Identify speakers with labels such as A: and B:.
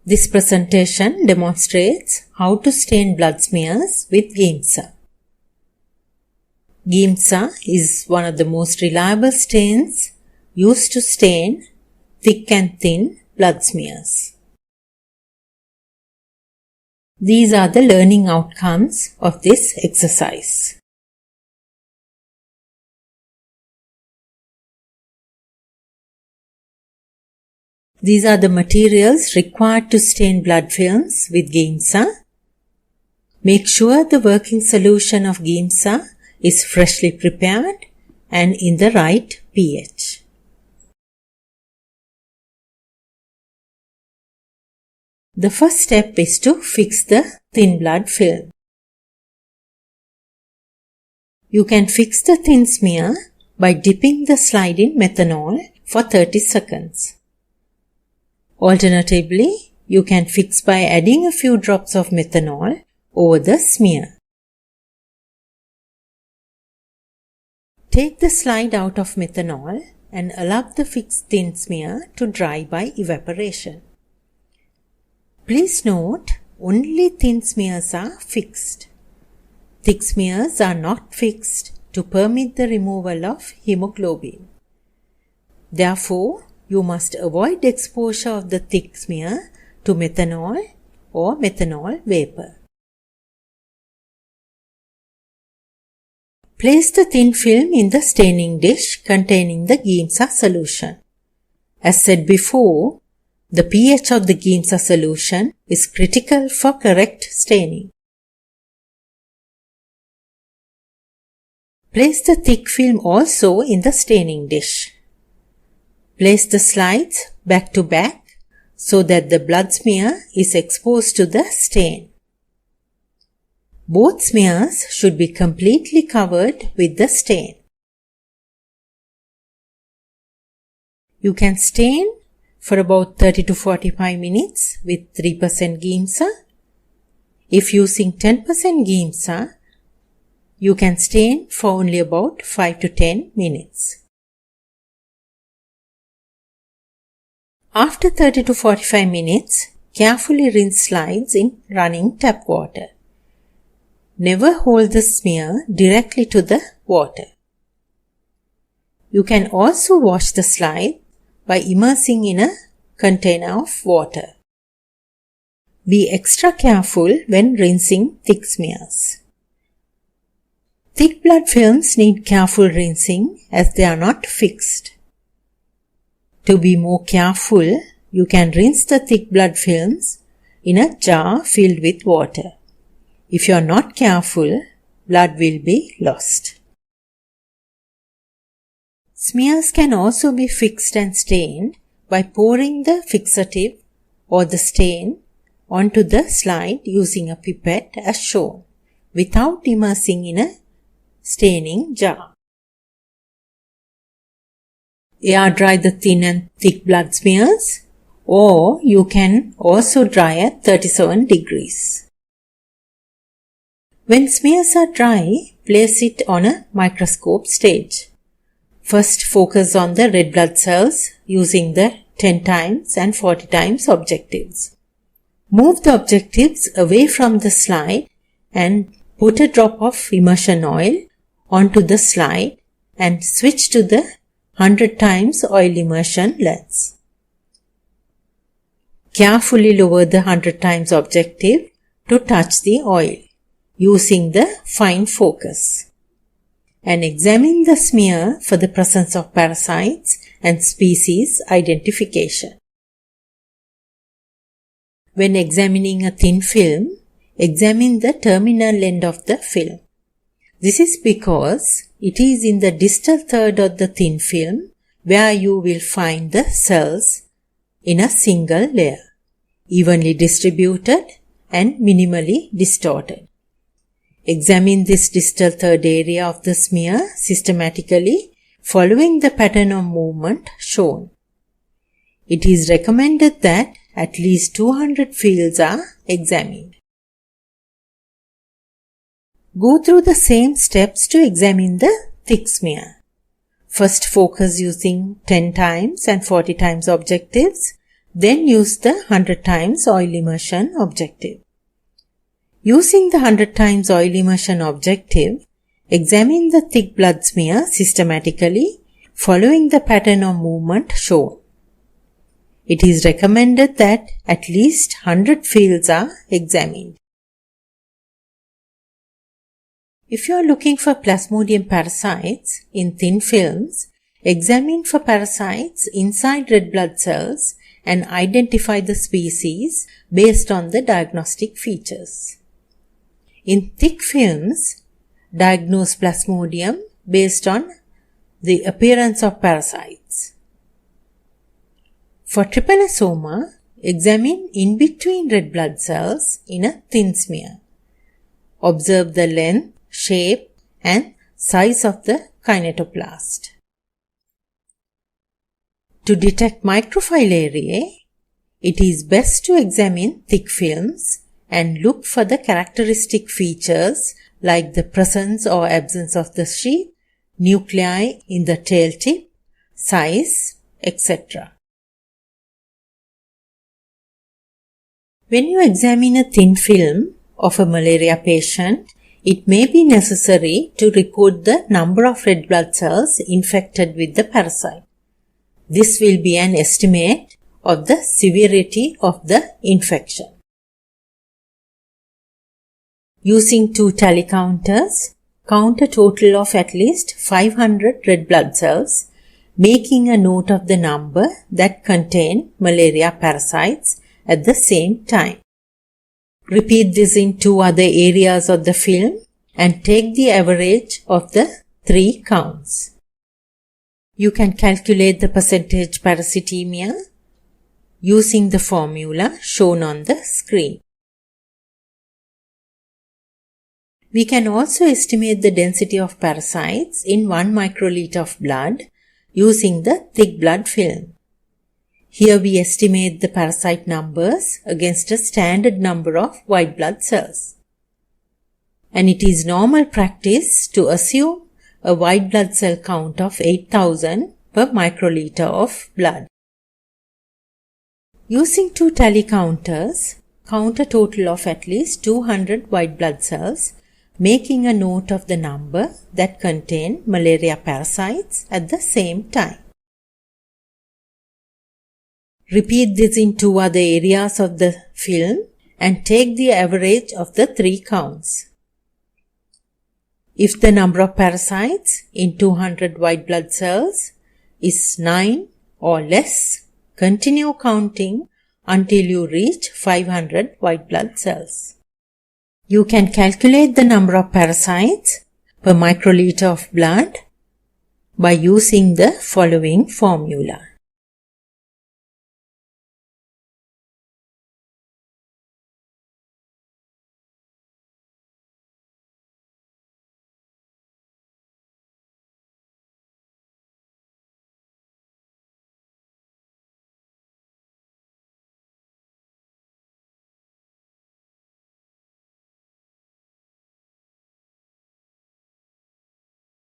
A: This presentation demonstrates how to stain blood smears with Giemsa. Giemsa is one of the most reliable stains used to stain thick and thin blood smears. These are the learning outcomes of this exercise. These are the materials required to stain blood films with Giemsa. Make sure the working solution of Giemsa is freshly prepared and in the right pH. The first step is to fix the thin blood film. You can fix the thin smear by dipping the slide in methanol for 30 seconds. Alternatively, you can fix by adding a few drops of methanol over the smear. Take the slide out of methanol and allow the fixed thin smear to dry by evaporation. Please note, only thin smears are fixed. Thick smears are not fixed to permit the removal of hemoglobin. Therefore, you must avoid exposure of the thick smear to methanol or methanol vapor. Place the thin film in the staining dish containing the Giemsa solution. As said before, the pH of the Giemsa solution is critical for correct staining. Place the thick film also in the staining dish. Place the slides back to back so that the blood smear is exposed to the stain. Both smears should be completely covered with the stain. You can stain for about 30 to 45 minutes with 3% Giemsa. If using 10% Giemsa, you can stain for only about 5 to 10 minutes. After 30 to 45 minutes, carefully rinse slides in running tap water. Never hold the smear directly to the water. You can also wash the slide by immersing in a container of water. Be extra careful when rinsing thick smears. Thick blood films need careful rinsing as they are not fixed. To be more careful, you can rinse the thick blood films in a jar filled with water. If you are not careful, blood will be lost. Smears can also be fixed and stained by pouring the fixative or the stain onto the slide using a pipette as shown, without immersing in a staining jar. Air dry the thin and thick blood smears, or you can also dry at 37 degrees. When smears are dry, place it on a microscope stage. First, focus on the red blood cells using the 10 times and 40 times objectives. Move the objectives away from the slide and put a drop of immersion oil onto the slide and switch to the 100 times oil immersion lens. Carefully lower the 100 times objective to touch the oil using the fine focus, and examine the smear for the presence of parasites and species identification. When examining a thin film, examine the terminal end of the film. This is because it is in the distal third of the thin film where you will find the cells in a single layer, evenly distributed and minimally distorted. Examine this distal third area of the smear systematically following the pattern of movement shown. It is recommended that at least 200 fields are examined. Go through the same steps to examine the thick smear. First, focus using 10 times and 40 times objectives. Then use the 100 times oil immersion objective. Using the 100 times oil immersion objective, examine the thick blood smear systematically following the pattern of movement shown. It is recommended that at least 100 fields are examined. If you are looking for Plasmodium parasites in thin films, examine for parasites inside red blood cells and identify the species based on the diagnostic features. In thick films, diagnose Plasmodium based on the appearance of parasites. For trypanosoma, examine in between red blood cells in a thin smear. Observe the length, shape and size of the kinetoplast. To detect microfilariae, it is best to examine thick films and look for the characteristic features like the presence or absence of the sheath, nuclei in the tail tip, size, etc. When you examine a thin film of a malaria patient, it may be necessary to record the number of red blood cells infected with the parasite. This will be an estimate of the severity of the infection. Using two tally counters, count a total of at least 500 red blood cells, making a note of the number that contain malaria parasites at the same time. Repeat this in two other areas of the film and take the average of the three counts. You can calculate the percentage parasitemia using the formula shown on the screen. We can also estimate the density of parasites in 1 microliter of blood using the thick blood film. Here we estimate the parasite numbers against a standard number of white blood cells. And it is normal practice to assume a white blood cell count of 8,000 per microliter of blood. Using two tally counters, count a total of at least 200 white blood cells, making a note of the number that contain malaria parasites at the same time. Repeat this in two other areas of the film and take the average of the three counts. If the number of parasites in 200 white blood cells is 9 or less, continue counting until you reach 500 white blood cells. You can calculate the number of parasites per microliter of blood by using the following formula.